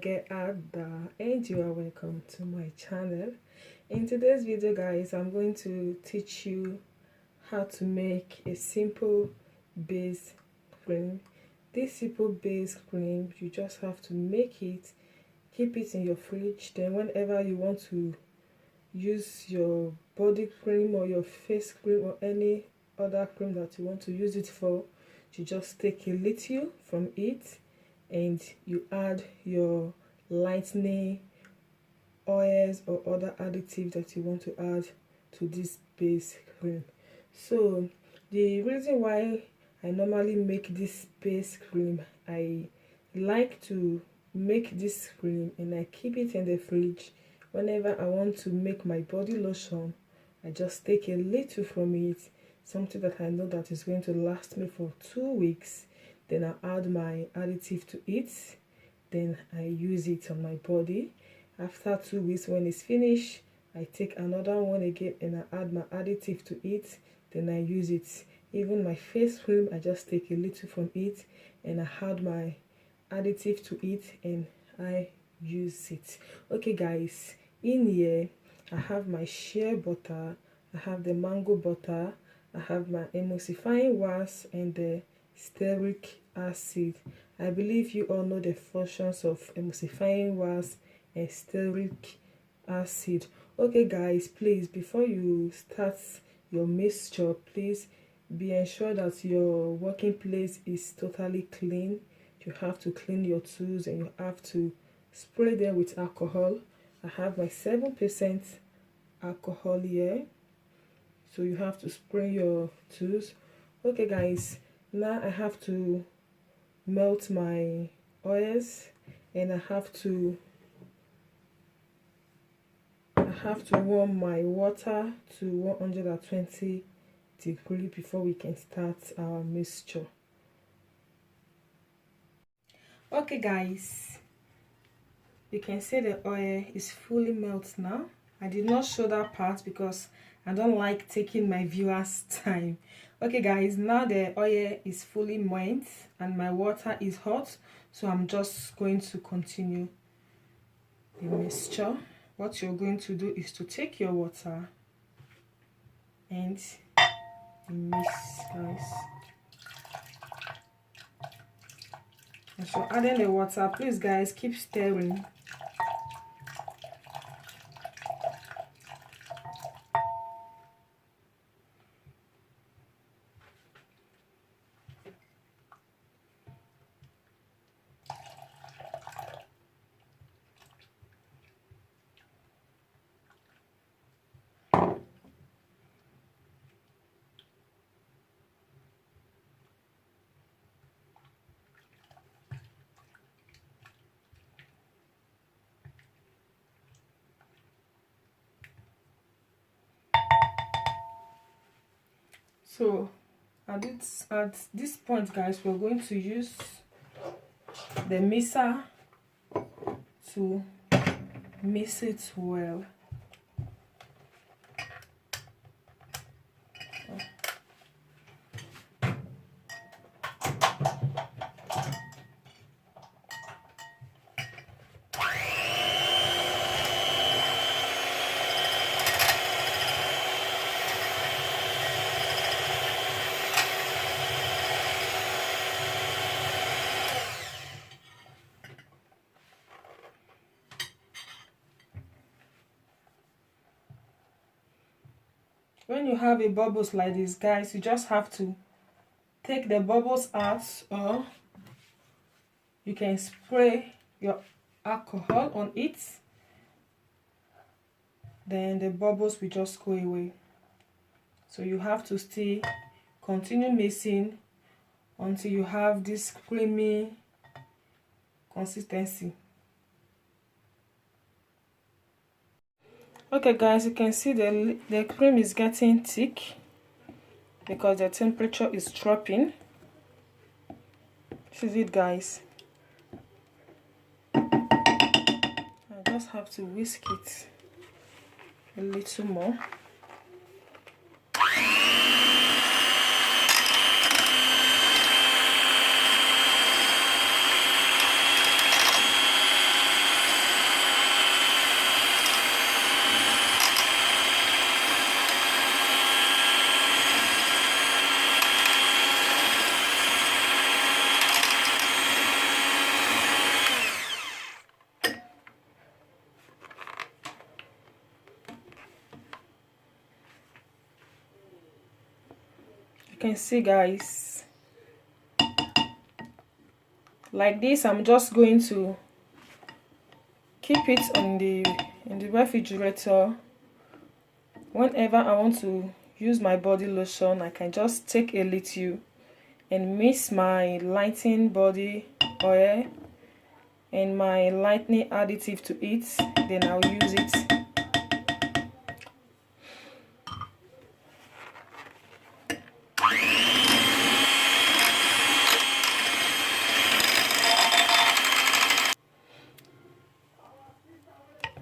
Ada, and you are welcome to my channel. In today's video, guys, I'm going to teach you how to make a simple base cream. This simple base cream, you just have to make it, keep it in your fridge, then whenever you want to use your body cream or your face cream or any other cream that you want to use it for, you just take a little from it and you add your lightening oils or other additives that you want to add to this base cream. So the reason why I normally make this base cream, I like to make this cream and I keep it in the fridge. Whenever I want to make my body lotion, I just take a little from it, something that I know that is going to last me for 2 weeks. Then I add my additive to it, then I use it on my body. After 2 weeks, when it's finished, I take another one again and I add my additive to it, then I use it. Even my face cream, I just take a little from it and I add my additive to it and I use it. Okay guys, in here I have my shea butter, I have the mango butter, I have my emulsifying wax and the STEARIC acid. I believe you all know the functions of emulsifying wax and STEARIC acid. Okay guys, please, before you start your mixture, please be ensured that your working place is totally clean. You have to clean your tools and you have to spray them with alcohol. I have my 7% alcohol here, so you have to spray your tools. Okay guys, now I have to melt my oils and I have to warm my water to 120 degrees before we can start our mixture. Okay guys, you can see the oil is fully melted now. I did not show that part because I don't like taking my viewers time. Okay guys, now the oil is fully melt and my water is hot, so I'm just going to continue the mixture. What you're going to do is to take your water and mix, guys. And so adding the water, please guys, keep stirring. So at this point, guys, we're going to use the mixer to mix it well. When you have a bubbles like this, guys, you just have to take the bubbles out, or you can spray your alcohol on it, then the bubbles will just go away. So you have to still continue mixing until you have this creamy consistency. Okay guys, you can see the cream is getting thick because the temperature is dropping. This is it, guys. I just have to whisk it a little more. You can see, guys, like this. I'm just going to keep it in the refrigerator. Whenever I want to use my body lotion, I can just take a little and mix my lightening body oil and my lightening additive to it, then I'll use it.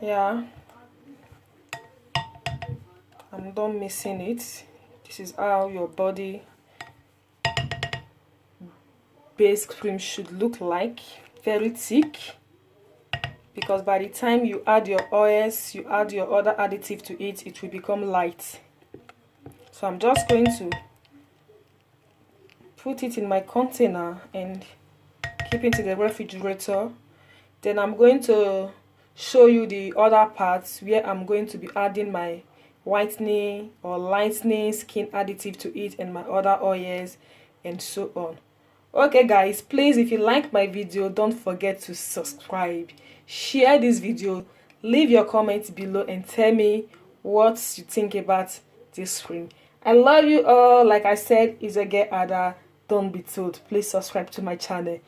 Yeah, I'm done mixing it. This is how your body base cream should look like. Very thick, because by the time you add your oils, you add your other additive to it, it will become light. So I'm just going to put it in my container and keep it in the refrigerator. Then I'm going to show you the other parts where I'm going to be adding my whitening or lightening skin additive to it and my other oils and so on. Okay guys, please, if you like my video, don't forget to subscribe, share this video, leave your comments below and tell me what you think about this cream. I love you all. Like I said, it's a get Ada. Don't be told. Please subscribe to my channel.